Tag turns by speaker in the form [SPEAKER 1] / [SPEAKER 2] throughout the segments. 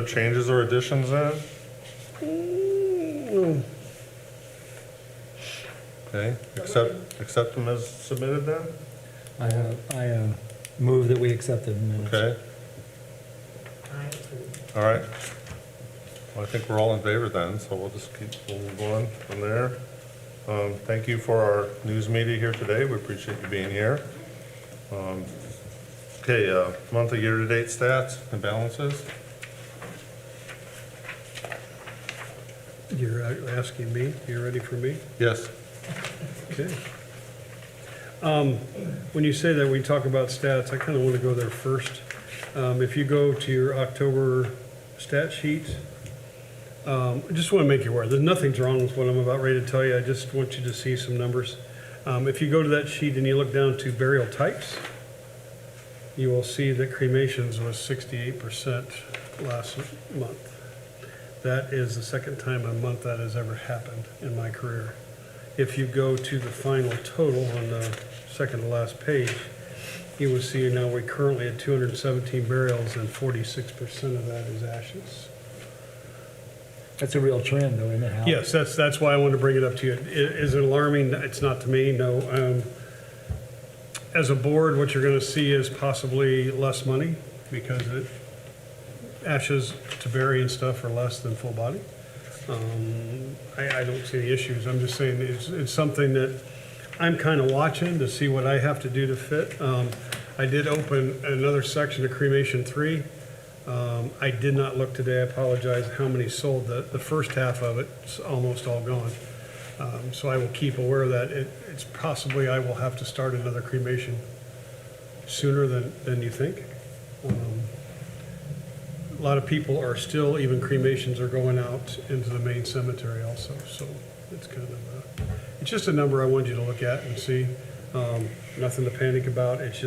[SPEAKER 1] changes or additions then? Okay, accept them as submitted then?
[SPEAKER 2] I move that we accept the minutes.
[SPEAKER 1] Okay, all right. Well, I think we're all in favor then, so we'll just we'll move on from there. Thank you for our news media here today. We appreciate you being here. Okay, monthly year-to-date stats and balances.
[SPEAKER 3] You're asking me? You're ready for me?
[SPEAKER 1] Yes.
[SPEAKER 3] Okay. When you say that we talk about stats, I kind of want to go there first. If you go to your October stat sheet, I just want to make you aware, there's nothing's wrong with what I'm about ready to tell you. I just want you to see some numbers. If you go to that sheet and you look down to burial types, you will see that cremations was 68% last month. That is the second time a month that has ever happened in my career. If you go to the final total on the second to last page, you will see now we're currently at 217 burials and 46% of that is ashes.
[SPEAKER 2] That's a real trend, though, isn't it, Hal?
[SPEAKER 3] Yes, that's why I wanted to bring it up to you. Is it alarming? It's not to me, no. As a board, what you're going to see is possibly less money because ashes to bury and stuff are less than full body. I don't see any issues. I'm just saying it's something that I'm kind of watching to see what I have to do to fit. I did open another section of cremation 3. I did not look today, I apologize, how many sold. The first half of it's almost all gone. So I will keep aware of that. It's possibly I will have to start another cremation sooner than you think. A lot of people are still, even cremations are going out into the main cemetery also. So it's kind of, it's just a number I want you to look at and see. Nothing to panic about. It's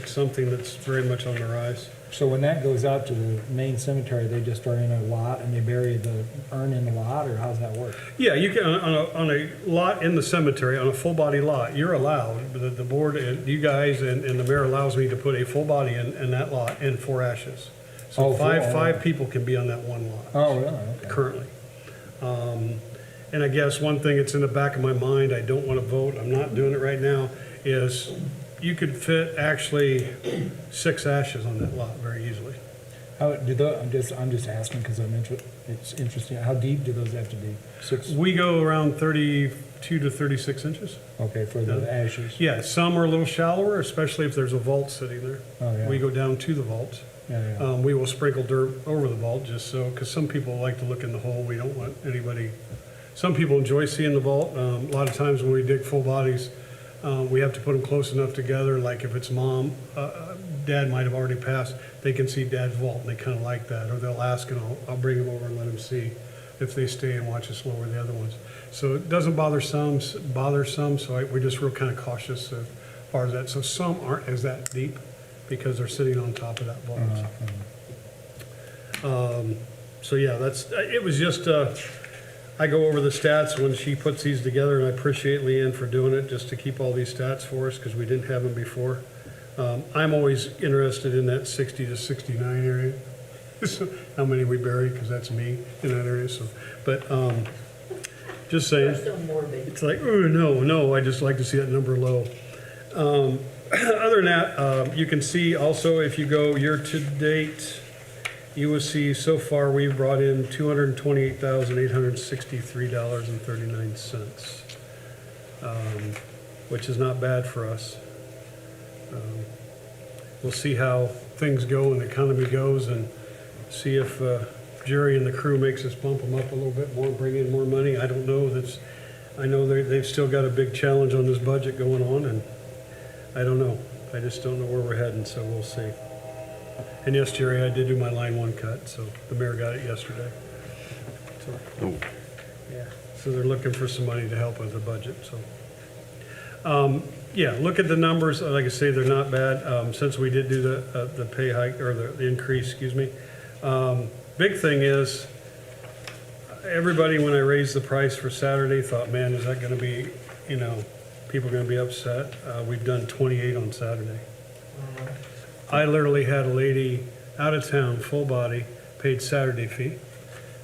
[SPEAKER 3] something that's very much on the rise.
[SPEAKER 2] So when that goes out to the main cemetery, they just are in a lot and they bury the urn in the lot, or how's that work?
[SPEAKER 3] Yeah, you can, on a lot in the cemetery, on a full body lot, you're allowed, the board, you guys and the mayor allows me to put a full body in that lot and 4 ashes. So five people can be on that one lot.
[SPEAKER 2] Oh, really? Okay.
[SPEAKER 3] Currently. And I guess one thing that's in the back of my mind, I don't want to vote, I'm not doing it right now, is you could fit actually 6 ashes on that lot very easily.
[SPEAKER 2] I'm just asking because it's interesting. How deep do those have to be? 6?
[SPEAKER 3] We go around 32 to 36 inches.
[SPEAKER 2] Okay, for the ashes.
[SPEAKER 3] Yeah, some are a little shallower, especially if there's a vault sitting there.
[SPEAKER 2] Oh, yeah.
[SPEAKER 3] We go down to the vault.
[SPEAKER 2] Yeah.
[SPEAKER 3] We will sprinkle dirt over the vault just so, because some people like to look in the hole. We don't want anybody, some people enjoy seeing the vault. A lot of times when we dig full bodies, we have to put them close enough together, like if it's mom, dad might have already passed, they can see dad's vault, and they kind of like that. Or they'll ask, and I'll bring them over and let them see if they stay and watch us lower the other ones. So it doesn't bother some, so we're just real kind of cautious as far as that. So some aren't as that deep because they're sitting on top of that vault. So yeah, it was just, I go over the stats when she puts these together, and I appreciate Leanne for doing it, just to keep all these stats for us, because we didn't have them before. I'm always interested in that 60 to 69 area, so how many we bury, because that's me in that area. So, but just saying, it's like, oh, no, I just like to see that number low. Other than that, you can see also, if you go year to date, you will see so far we've brought in $228,863.39, which is not bad for us. We'll see how things go and the economy goes, and see if Jerry and the crew makes us bump them up a little bit more, bring in more money. I don't know. I know they've still got a big challenge on this budget going on, and I don't know. I just don't know where we're heading, so we'll see. And yes, Jerry, I did do my line 1 cut, so the mayor got it yesterday. So, yeah, so they're looking for some money to help with the budget. So, yeah, look at the numbers. Like I say, they're not bad. Since we did do the pay hike, or the increase, excuse me. Big thing is, everybody, when I raised the price for Saturday, thought, man, is that going to be, people are going to be upset. We've done 28 on Saturday. I literally had a lady out of town, full body, paid Saturday fee,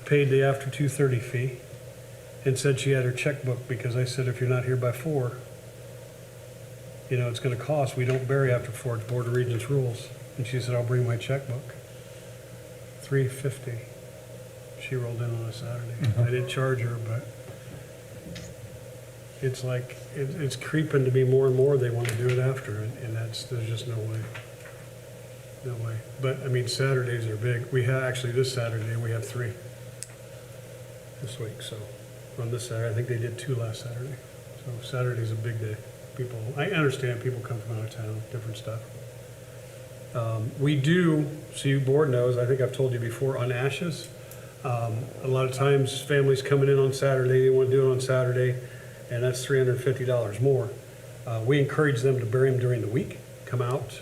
[SPEAKER 3] paid the after 2:30 fee, and said she had her checkbook, because I said, if you're not here by 4, you know, it's gonna cost, we don't bury after 4, it's Board of Regents rules. And she said, I'll bring my checkbook. $3.50. She rolled in on a Saturday. I didn't charge her, but it's like, it's creeping to be more and more, they wanna do it after, and that's, there's just no way. No way. But, I mean, Saturdays are big. We have, actually, this Saturday, we have 3 this week, so, on this Saturday, I think they did 2 last Saturday. So Saturday's a big day. People, I understand people come from out of town, different stuff. We do, so you board knows, I think I've told you before, on ashes, a lot of times families coming in on Saturday, they want to do it on Saturday, and that's $350 more. We encourage them to bury them during the week, come out,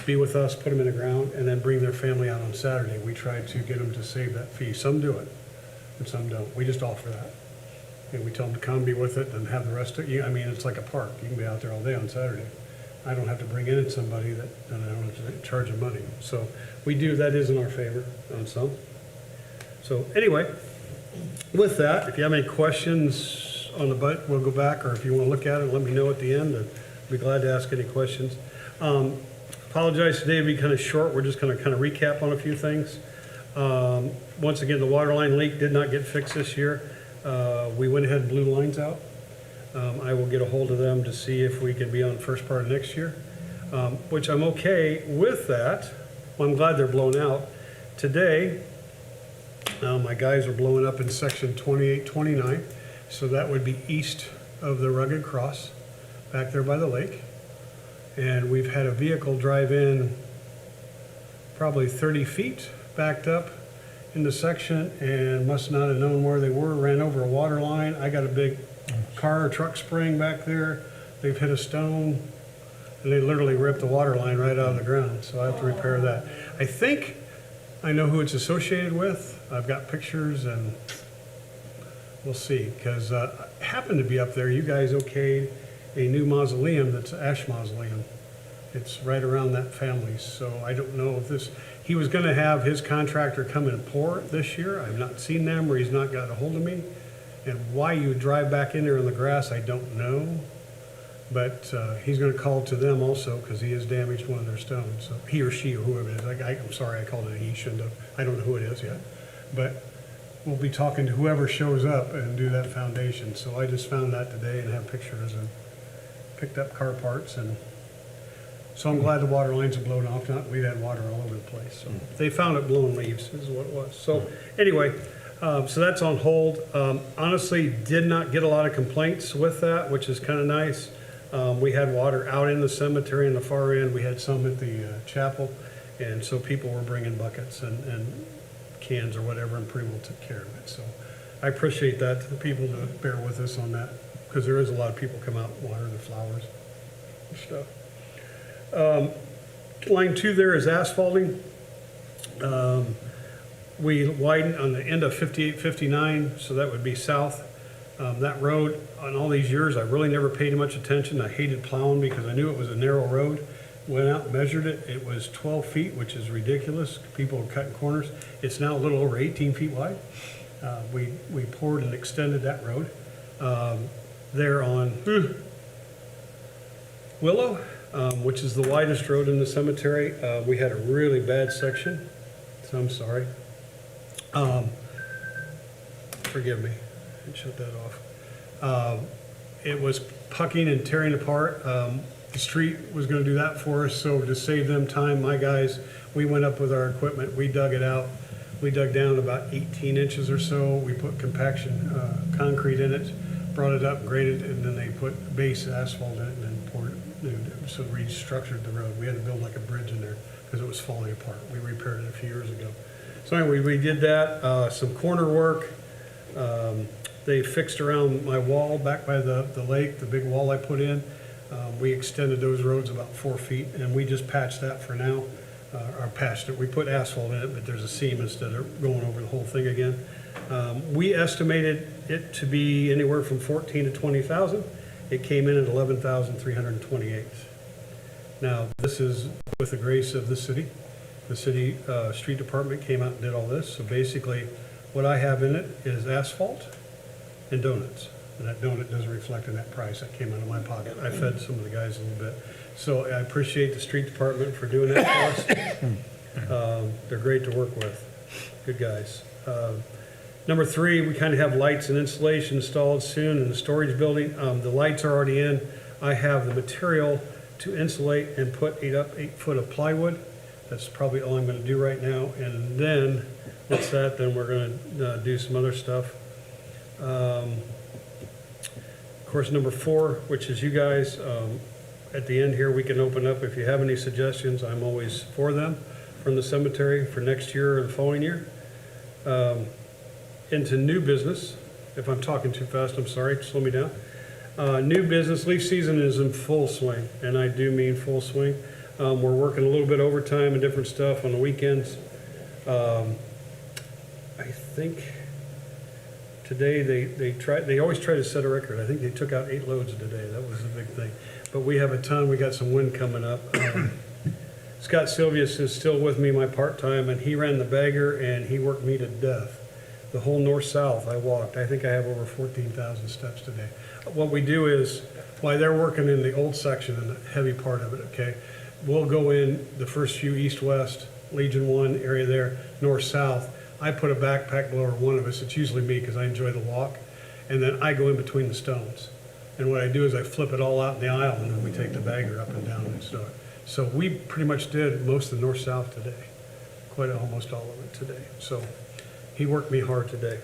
[SPEAKER 3] be with us, put them in the ground, and then bring their family out on Saturday. We try to get them to save that fee. Some do it, and some don't. We just offer that. And we tell them to come, be with it, and have the rest of you. I mean, it's like a park. You can be out there all day on Saturday. I don't have to bring in somebody that, and I don't have to charge them money. So we do, that is in our favor on some. So anyway, with that, if you have any questions on the budget, we'll go back, or if you want to look at it, let me know at the end. I'd be glad to ask any questions. Apologize today to be kind of short. We're just going to kind of recap on a few things. Once again, the water line leak did not get fixed this year. We went ahead and blew lines out. I will get a hold of them to see if we can be on first part of next year, which I'm okay with that. Well, I'm glad they're blown out. Today, my guys are blowing up in section 2829, so that would be east of the Rugged Cross, back there by the lake. And we've had a vehicle drive in probably 30 feet, backed up in the section, and must not have known where they were, ran over a water line. I got a big car or truck spraying back there. They've hit a stone, and they literally ripped the water line right out of the ground, so I have to repair that. I think I know who it's associated with. I've got pictures, and we'll see, because I happened to be up there. You guys okayed a new mausoleum that's an ash mausoleum. It's right around that family, so I don't know if this, he was gonna have his contractor come and pour it this year. I've not seen them, or he's not got a hold of me. And why you drive back in there in the grass, I don't know. But he's gonna call to them also, because he has damaged one of their stones. So he or she or whoever it is, I'm sorry I called it a he, shouldn't have. I don't know who it is yet. But we'll be talking to whoever shows up and do that foundation. So I just found that today and have pictures and picked up car parts, and so I'm glad the water lines are blown off. Not, we've had water all over the place. So they found it blowing leaves is what it was. So anyway, so that's on hold. Honestly, did not get a lot of complaints with that, which is kind of nice. We had water out in the cemetery in the far end. We had some at the chapel, and so people were bringing buckets and cans or whatever, and pretty well took care of it. So I appreciate that to the people to bear with us on that, because there is a lot of people come out and water the flowers and stuff. Line 2 there is asphalting. We widened on the end of 5859, so that would be south. That road, on all these years, I really never paid much attention. I hated plowing because I knew it was a narrow road. Went out and measured it. It was 12 feet, which is ridiculous. People were cutting corners. It's now a little over 18 feet wide. We poured and extended that road. There on Willow, which is the widest road in the cemetery. We had a really bad section, so I'm sorry. Forgive me, I shut that off. It was pucking and tearing apart. The street was gonna do that for us, so to save them time, my guys, we went up with our equipment, we dug it out. We dug down about 18 inches or so. We put compaction concrete in it, brought it up, graded, and then they put base asphalt in it and then poured it. So restructured the road. We had to build like a bridge in there because it was falling apart. We repaired it a few years ago. So anyway, we did that. Some corner work. They fixed around my wall back by the lake, the big wall I put in. We extended those roads about 4 feet, and we just patched that for now. Or patched it. We put asphalt in it, but there's a seam instead of going over the whole thing again. We estimated it to be anywhere from 14 to 20,000. It came in at 11,328. Now, this is with the grace of the city. The city, street department came out and did all this, so basically, what I have in it is asphalt and donuts. And that donut doesn't reflect in that price, that came out of my pocket. I fed some of the guys a little bit. So I appreciate the street department for doing that for us. They're great to work with, good guys. Number 3, we kind of have lights and insulation installed soon in the storage building. The lights are already in. I have the material to insulate and put 8 foot of plywood. That's probably all I'm gonna do right now. And then, what's that, then we're gonna do some other stuff. Of course, number 4, which is you guys, at the end here, we can open up, if you have any suggestions, I'm always for them, from the cemetery for next year or the following year. Into new business, if I'm talking too fast, I'm sorry, slow me down. New business, leaf season is in full swing, and I do mean full swing. We're working a little bit overtime and different stuff on the weekends. I think today they always try to set a record. I think they took out 8 loads today. That was a big thing. But we have a ton. We got some wind coming up. Scott Silvius is still with me, my part-time, and he ran the bagger and he worked me to death. The whole north-south I walked. I think I have over 14,000 steps today. What we do is, while they're working in the old section and the heavy part of it, okay, we'll go in the first few east-west, Legion 1 area there, north-south. I put a backpack blower on one of us. It's usually me because I enjoy the walk. And then I go in between the stones. And what I do is I flip it all out in the aisle and then we take the bagger up and down and store it. So we pretty much did most of the north-south today. Almost all of it today. So he worked me hard today.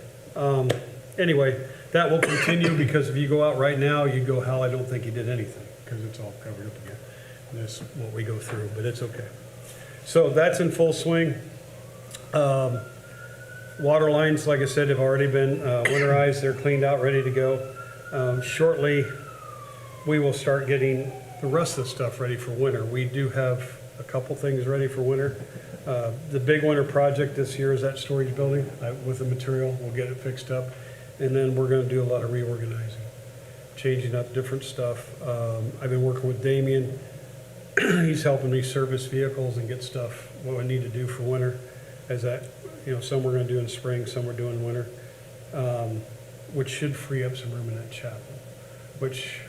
[SPEAKER 3] Anyway, that will continue because if you go out right now, you go, hell, I don't think he did anything because it's all covered up again. And that's what we go through, but it's okay. So that's in full swing. Water lines, like I said, have already been winterized. They're cleaned out, ready to go. Shortly, we will start getting the rest of the stuff ready for winter. We do have a couple things ready for winter. The big winter project this year is that storage building with the material. We'll get it fixed up. And then we're going to do a lot of reorganizing, changing up different stuff. I've been working with Damien. He's helping me service vehicles and get stuff, what I need to do for winter. As that, some we're going to do in spring, some we're doing in winter, which should free up some room in that chapel, which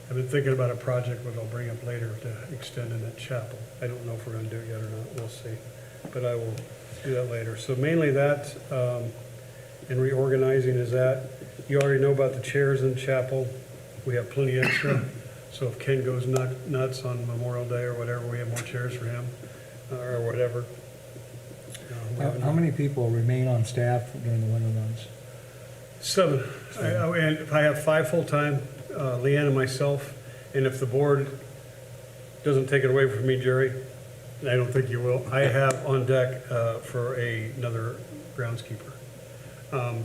[SPEAKER 3] I've been thinking about a project which I'll bring up later to extend in that chapel. I don't know if we're going to do it yet or not. We'll see. But I will do that later. So mainly that and reorganizing is that. You already know about the chairs in the chapel. We have plenty extra. So if Ken goes nuts on Memorial Day or whatever, we have more chairs for him or whatever.
[SPEAKER 2] How many people remain on staff during the winter months?
[SPEAKER 3] 7. And if I have 5 full-time, Leanne and myself, and if the board doesn't take it away from me, Jerry, and I don't think you will, I have on deck for another groundskeeper.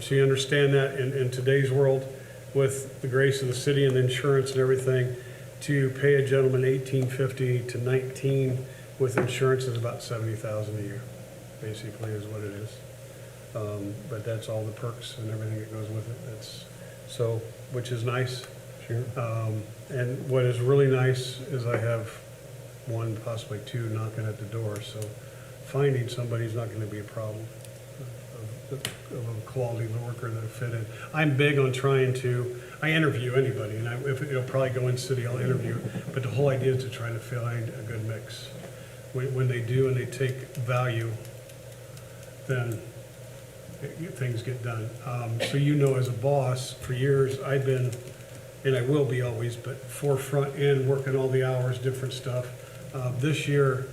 [SPEAKER 3] So you understand that in today's world, with the grace of the city and the insurance and everything, to pay a gentleman $18.50 to $19 with insurance is about $70,000 a year, basically is what it is. But that's all the perks and everything that goes with it. Which is nice.
[SPEAKER 2] Sure.
[SPEAKER 3] And what is really nice is I have 1, possibly 2 knocking at the door. So finding somebody's not going to be a problem of a quality worker that'll fit in. I'm big on I interview anybody, and if it'll probably go in city, I'll interview. But the whole idea is to try to find a good mix. When they do and they take value, then things get done. So as a boss, for years, I've been, and I will be always, but forefront end, working all the hours, different stuff. This year,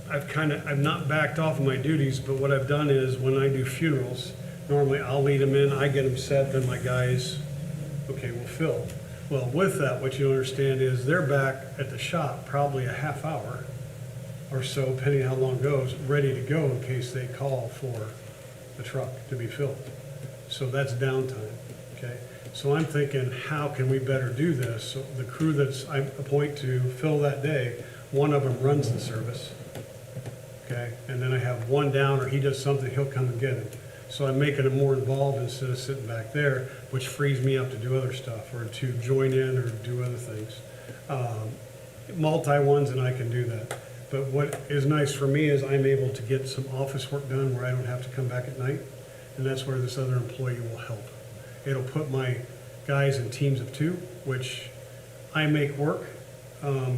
[SPEAKER 3] I've not backed off of my duties, but what I've done is when I do funerals, normally I'll lead them in, I get them set, then my guys, okay, will fill. Well, with that, what you understand is they're back at the shop probably a half hour or so, depending on how long it goes, ready to go in case they call for the truck to be filled. So that's downtime, okay? So I'm thinking, how can we better do this? So the crew I appoint to fill that day, one of them runs the service, okay? And then I have one down, or he does something, he'll come and get him. So I'm making it more involved instead of sitting back there, which frees me up to do other stuff, or to join in or do other things. Multi-ones, and I can do that. But what is nice for me is I'm able to get some office work done where I don't have to come back at night, and that's where this other employee will help. It'll put my guys in teams of two, which I make work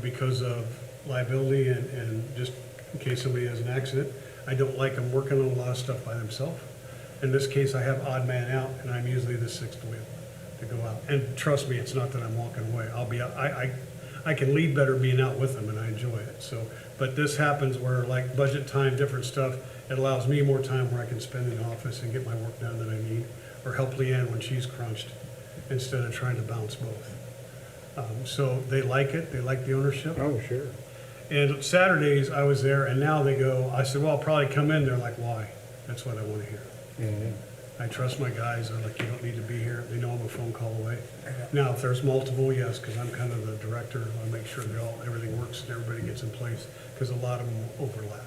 [SPEAKER 3] because of liability and just in case somebody has an accident. I don't like them working on a lot of stuff by themselves. In this case, I have odd man out, and I'm usually the sixth wheel to go out. And trust me, it's not that I'm walking away. I'll be out. I can lead better being out with them, and I enjoy it. So, but this happens where, like budget time, different stuff, it allows me more time where I can spend in the office and get my work done that I need, or help Leanne when she's crunched, instead of trying to balance both. So they like it. They like the ownership.
[SPEAKER 2] Oh, sure.
[SPEAKER 3] And Saturdays, I was there, and now they go, I said, well, I'll probably come in. They're like, why? That's what I want to hear.
[SPEAKER 2] Mhm.
[SPEAKER 3] I trust my guys. They're like, you don't need to be here. They know I'm a phone call away. Now, if there's multiple, yes, because I'm kind of the director. I make sure everything works and everybody gets in place, because a lot of them overlap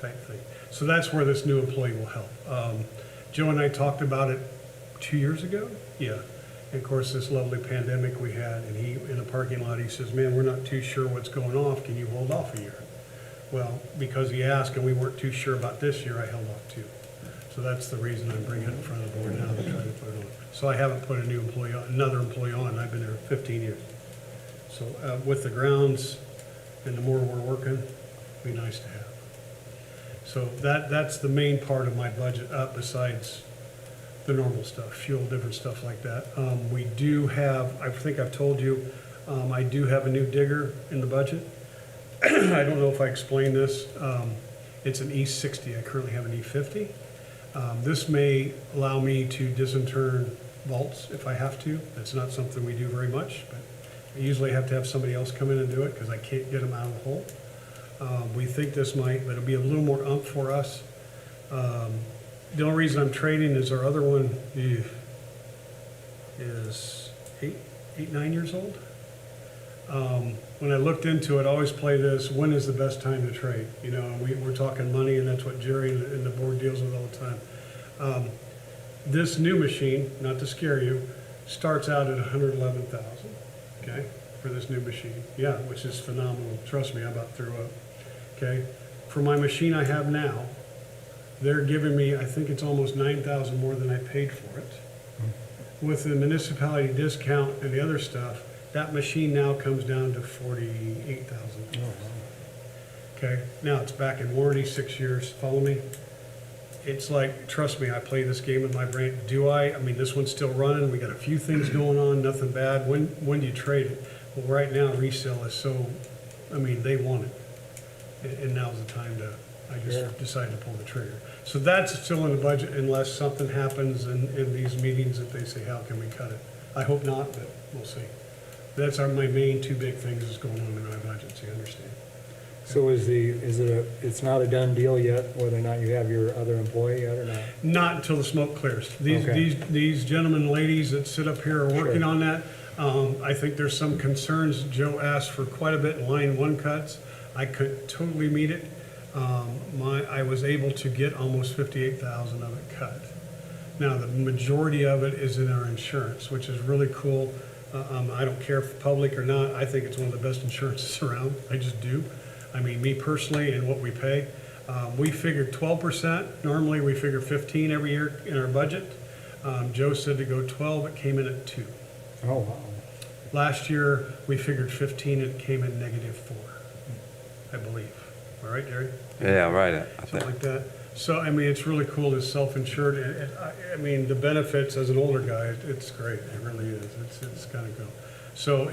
[SPEAKER 3] type thing. So that's where this new employee will help. Joe and I talked about it 2 years ago. Yeah. And of course, this lovely pandemic we had, and he, in the parking lot, he says, man, we're not too sure what's going off. Can you hold off a year? Well, because he asked and we weren't too sure about this year, I held off too. So that's the reason I'm bringing it in front of the board now to try to put it on. So I haven't put a new employee on, another employee on. I've been there 15 years. So with the grounds and the more we're working, it'd be nice to have. So that's the main part of my budget up besides the normal stuff, fuel, different stuff like that. We do have, I think I've told you, I do have a new digger in the budget. I don't know if I explained this. It's an E60. I currently have an E50. This may allow me to disinter vaults if I have to. That's not something we do very much, but I usually have to have somebody else come in and do it because I can't get them out of the hole. We think this might, but it'll be a little more umph for us. The only reason I'm trading is our other one is 9 years old. When I looked into it, I always play this, when is the best time to trade? You know, and we're talking money, and that's what Jerry and the board deals with all the time. This new machine, not to scare you, starts out at $111,000, okay, for this new machine. Yeah, which is phenomenal. Trust me, I about threw up, okay? For my machine I have now, they're giving me, I think it's almost $9,000 more than I paid for it. With the municipality discount and the other stuff, that machine now comes down to $48,000. Okay, now it's back in warranty, 6 years, follow me? It's like, trust me, I play this game with my brain. I mean, this one's still running, we got a few things going on, nothing bad. When do you trade it? Well, right now, resale is so, I mean, they want it. And now's the time to, I just decided to pull the trigger. So that's still in the budget unless something happens in these meetings that they say, how can we cut it? I hope not, but we'll see. That's my main two big things that's going on in our budget, so you understand.
[SPEAKER 2] So it's not a done deal yet, whether or not you have your other employee yet or not?
[SPEAKER 3] Not until the smoke clears.
[SPEAKER 2] Okay.
[SPEAKER 3] These gentlemen and ladies that sit up here are working
[SPEAKER 2] Sure.
[SPEAKER 3] on that. I think there's some concerns. Joe asked for quite a bit in line one cuts. I could totally meet it. I was able to get almost 58,000 of it cut. Now, the majority of it is in our insurance, which is really cool. I don't care if public or not. I think it's one of the best insurances around. I just do. I mean, me personally and what we pay. We figured 12%. Normally, we figure 15 every year in our budget. Joe said to go 12. It came in at 2.
[SPEAKER 2] Oh, wow.
[SPEAKER 3] Last year, we figured 15. It came in -4, I believe. All right, Jerry?
[SPEAKER 4] Yeah, right. I
[SPEAKER 3] Something
[SPEAKER 4] think.
[SPEAKER 3] like that. So, I mean, it's really cool to self-insured. I mean, the benefits as an older guy, it's great. It really is. It's gotta go. So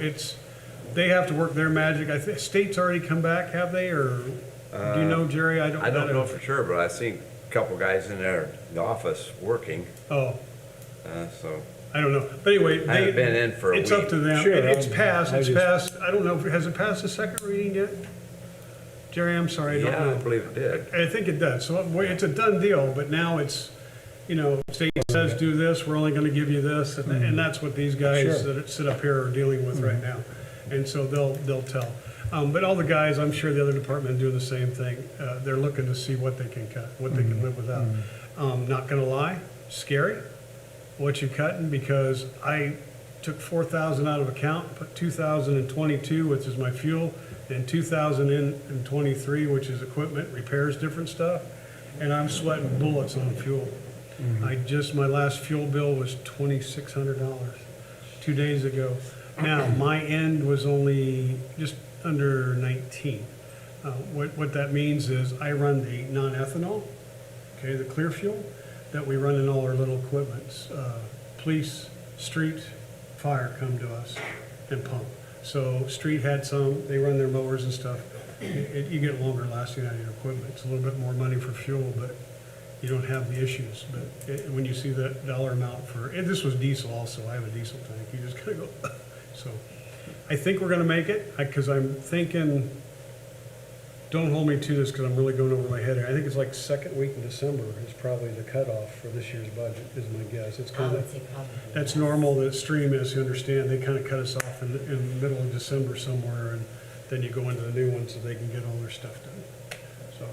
[SPEAKER 3] they have to work their magic. I think state's already come back, have they, or do you know, Jerry?
[SPEAKER 4] I don't know for sure, but I've seen a couple guys in there, the office working,
[SPEAKER 3] Oh,
[SPEAKER 4] so.
[SPEAKER 3] I don't know. But anyway,
[SPEAKER 4] I haven't been in for a
[SPEAKER 3] it's up to
[SPEAKER 4] week.
[SPEAKER 3] them.
[SPEAKER 2] Sure,
[SPEAKER 3] It's
[SPEAKER 2] I
[SPEAKER 3] passed, it's
[SPEAKER 2] just-
[SPEAKER 3] passed. I don't know, has it passed the second reading yet? Jerry, I'm sorry, I don't
[SPEAKER 4] Yeah,
[SPEAKER 3] know.
[SPEAKER 4] I believe it did.
[SPEAKER 3] I think it does. So it's a done deal, but now it's, you know, state says do this, we're only gonna give you this, and that's what these guys
[SPEAKER 2] Sure.
[SPEAKER 3] that sit up here are dealing with right now. And so they'll tell. But all the guys, I'm sure the other department do the same thing. They're looking to see what they can cut, what they can live without. Not gonna lie, scary, what you cutting, because I took 4,000 out of account, put 2,000 in 22, which is my fuel, in 2023, which is equipment, repairs, different stuff, and I'm sweating bullets on fuel. My last fuel bill was $2,600 2 days ago. Now, my end was only just under 19. What that means is I run the non-ethanol, okay, the clear fuel that we run in all our little equipments. Police, street, fire come to us and pump. So street had some, they run their mowers and stuff. You get longer lasting out of your equipment. It's a little bit more money for fuel, but you don't have the issues. But when you see that dollar amount and this was diesel also, I have a diesel tank, you just gotta go. So I think we're gonna make it, because I'm thinking, don't hold me to this because I'm really going over my head here. I think it's like second week in December is probably the cutoff for this year's budget, is my guess. It's
[SPEAKER 5] I
[SPEAKER 3] kind
[SPEAKER 5] would
[SPEAKER 3] of,
[SPEAKER 5] say probably.
[SPEAKER 3] that's normal, that stream is, you understand, they kind of cut us off in the middle of December somewhere, and then you go into the new one so they can get all their stuff done. So,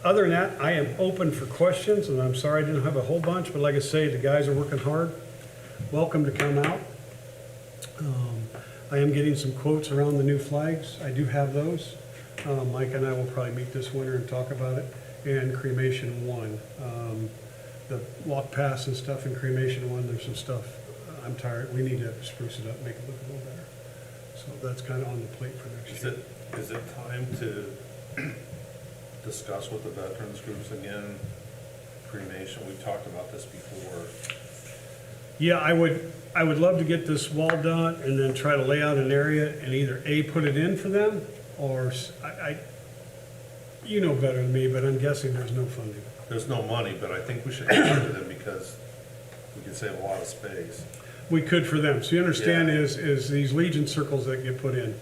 [SPEAKER 3] other than that, I am open for questions, and I'm sorry I didn't have a whole bunch, but like I say, the guys are working hard. Welcome to come out. I am getting some quotes around the new flags. I do have those. Mike and I will probably meet this winter and talk about it. And cremation one, the walk pass and stuff in cremation one, there's some stuff, I'm tired, we need to spruce it up, make it look a little better. So that's kind of on the plate for next year.
[SPEAKER 1] Is it time to discuss with the veterans groups again, cremation? We've talked about this before.
[SPEAKER 3] Yeah, I would love to get this wall done and then try to lay out an area and either A, put it in for them, or you know better than me, but I'm guessing there's no funding.
[SPEAKER 1] There's no money, but I think we should add to them because we can save a lot of space.
[SPEAKER 3] We could for them. So you understand
[SPEAKER 1] Yeah.
[SPEAKER 3] is these Legion circles that get put in.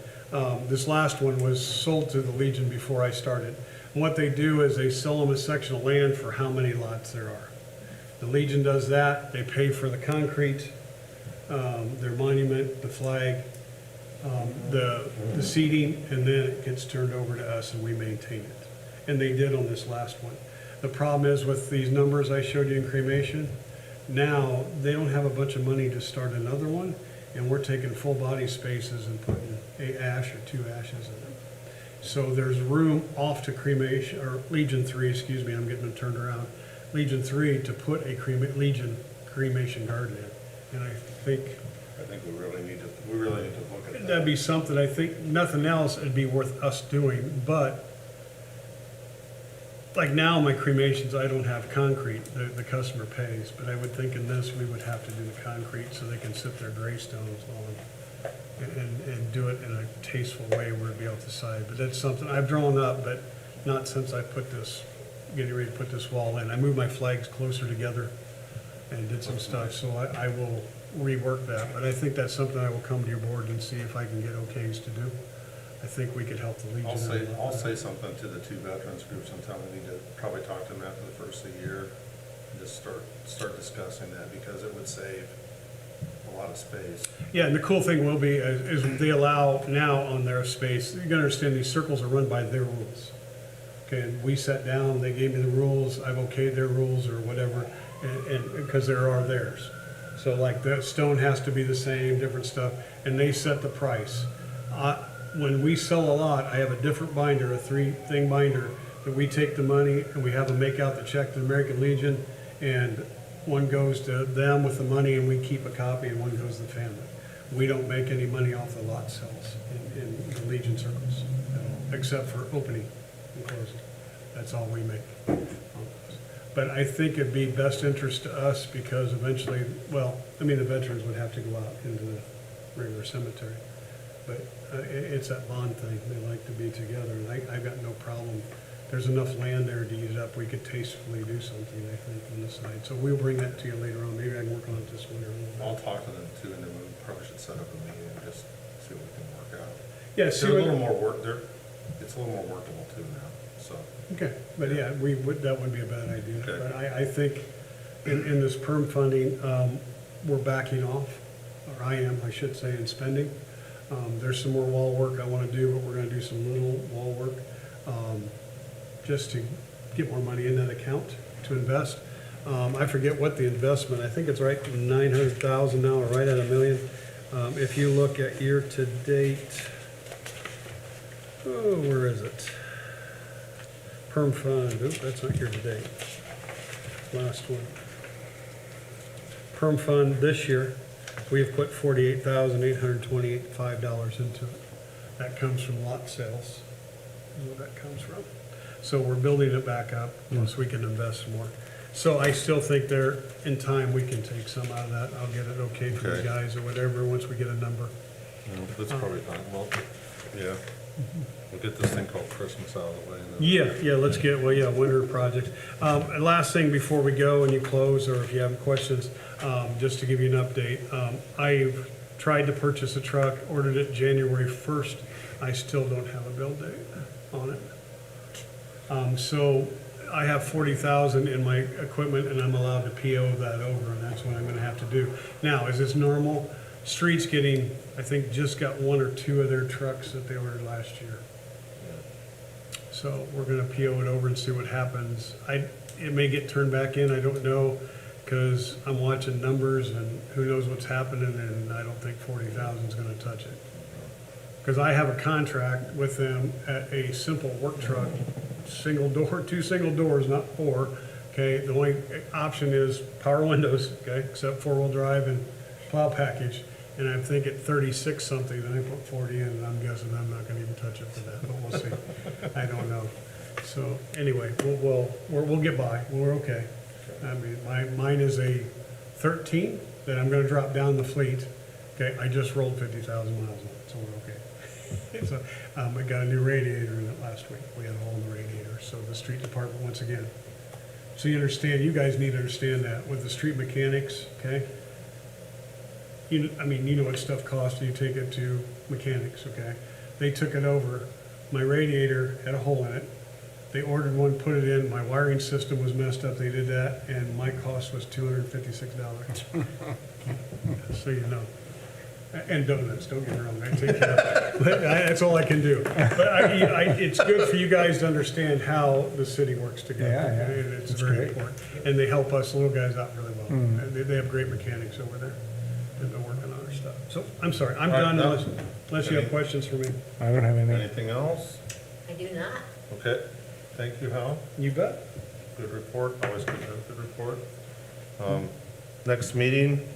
[SPEAKER 3] This last one was sold to the Legion before I started. And what they do is they sell them a section of land for how many lots there are. The Legion does that. They pay for the concrete, their monument, the flag, the seating, and then it gets turned over to us and we maintain it. And they did on this last one. The problem is with these numbers I showed you in cremation, now they don't have a bunch of money to start another one, and we're taking full body spaces and putting a ash or 2 ashes in them. So there's room off to cremation, or Legion 3, excuse me, I'm getting them turned around. Legion 3 to put a Legion cremation garden in. And I think
[SPEAKER 1] We really need to look at that.
[SPEAKER 3] that'd be something, I think, nothing else, it'd be worth us doing, but like now, my cremations, I don't have concrete, the customer pays, but I would think in this, we would have to do the concrete so they can sit their gravestones on and do it in a tasteful way where it'd be off the side. But that's something I've drawn up, but not since I getting ready to put this wall in. I moved my flags closer together and did some stuff, so I will rework that. But I think that's something I will come to your board and see if I can get okays to do. I think we could help the Legion.
[SPEAKER 1] I'll say something to the 2 veterans groups and tell them we need to probably talk to them after the first of the year and just start discussing that because it would save a lot of space.
[SPEAKER 3] Yeah, and the cool thing will be is they allow now on their space, you gotta understand these circles are run by their rules. Okay, and we sat down, they gave me the rules, I've okayed their rules or whatever, and because there are theirs. So like the stone has to be the same, different stuff, and they set the price. When we sell a lot, I have a different binder, a 3-thing binder, that we take the money and we have them make out the check to the American Legion, and one goes to them with the money and we keep a copy, and one goes to the family. We don't make any money off the lot sales in the Legion circles, except for opening and closing. That's all we make. But I think it'd be best interest to us because eventually, the veterans would have to go out into the regular cemetery. But it's that bond thing, they like to be together, and I've got no problem. There's enough land there to eat it up, we could tastefully do something, I think, on the side. So we'll bring that to you later on, maybe I can work on it this winter a little bit.
[SPEAKER 1] I'll talk to them too, and then we probably should set up a meeting and just see what we can work out.
[SPEAKER 3] Yeah, see
[SPEAKER 1] They're a
[SPEAKER 3] what,
[SPEAKER 1] little more it's a little more workable too now, so.
[SPEAKER 3] okay, but yeah, that wouldn't be a bad idea.
[SPEAKER 1] Okay.
[SPEAKER 3] But I think in this perm funding, we're backing off, or I should say, in spending. There's some more wall work I want to do, but we're going to do some little wall work just to get more money in that account to invest. I forget what the investment, I think it's right 900,000 now, or right at $1 million. If you look at year-to-date, Oh, where is it? Perm fund, oop, that's not here today. Last one. Perm fund this year, we have put $48,825 into it. That comes from lot sales, is where that comes from. So we're building it back up, once we can invest more. So I still think there, in time, we can take some out of that. I'll get it okay for you
[SPEAKER 1] Okay.
[SPEAKER 3] guys or whatever, once we get a number.
[SPEAKER 1] That's probably fine, well, yeah. We'll get this thing called Christmas out of the way. and then-
[SPEAKER 3] Yeah, let's get, well, yeah, winter projects. And last thing before we go and you close, or if you have questions, just to give you an update, I've tried to purchase a truck, ordered it January 1st. I still don't have a build date on it. So I have 40,000 in my equipment and I'm allowed to PO that over, and that's what I'm gonna have to do. Now, is this normal? Street's getting, I think, just got one or two of their trucks that they ordered last year. So we're gonna PO it over and see what happens. It may get turned back in, I don't know, because I'm watching numbers and who knows what's happening, and I don't think 40,000 is gonna touch it. Because I have a contract with them at a simple work truck, single door, 2 single doors, not 4, okay? The only option is power windows, okay, except 4-wheel drive and plow package. And I think at 36 something, then I put 40 in, and I'm guessing I'm not gonna even touch it for that, but we'll see. I don't know. So anyway, we'll get by, we're okay. I mean, mine is a 13 that I'm gonna drop down the fleet. Okay, I just rolled 50,000 miles on it, so we're okay. So, I got a new radiator in it last week. We had a hole in the radiator, so the street department, once again. So you understand, you guys need to understand that with the street mechanics, okay? You know what stuff costs, you take it to mechanics, okay? They took it over. My radiator had a hole in it. They ordered one, put it in, my wiring system was messed up, they did that, and my cost was $256. So you know. And donuts, don't get me wrong, I take care of it. But that's all I can do. But it's good for you guys to understand how the city works together.
[SPEAKER 2] Yeah, yeah.
[SPEAKER 3] And it's
[SPEAKER 2] That's
[SPEAKER 3] very
[SPEAKER 2] great.
[SPEAKER 3] important. And they help us little guys out really well. And they have great mechanics over there. They've been working on our stuff. So, I'm sorry, I'm
[SPEAKER 1] All right,
[SPEAKER 3] done
[SPEAKER 1] now-
[SPEAKER 3] unless you have questions for me.
[SPEAKER 2] I don't have anything.
[SPEAKER 1] Anything else?
[SPEAKER 5] I do not.
[SPEAKER 1] Okay, thank you, Hal.
[SPEAKER 3] You bet.
[SPEAKER 1] Good report, always good to have a good report. Next meeting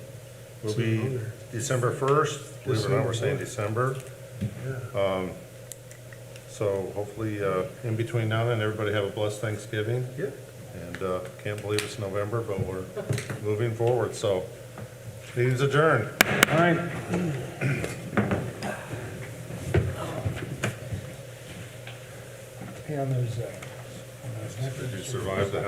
[SPEAKER 1] will be December 1st. Believe it or not, we're saying December.
[SPEAKER 3] Yeah.
[SPEAKER 1] So hopefully, in between now and then, everybody have a blessed Thanksgiving.
[SPEAKER 3] Yeah.
[SPEAKER 1] And can't believe it's November, but we're moving forward, so meeting's adjourned.
[SPEAKER 2] All right. Hey, on those,
[SPEAKER 1] Did you survive the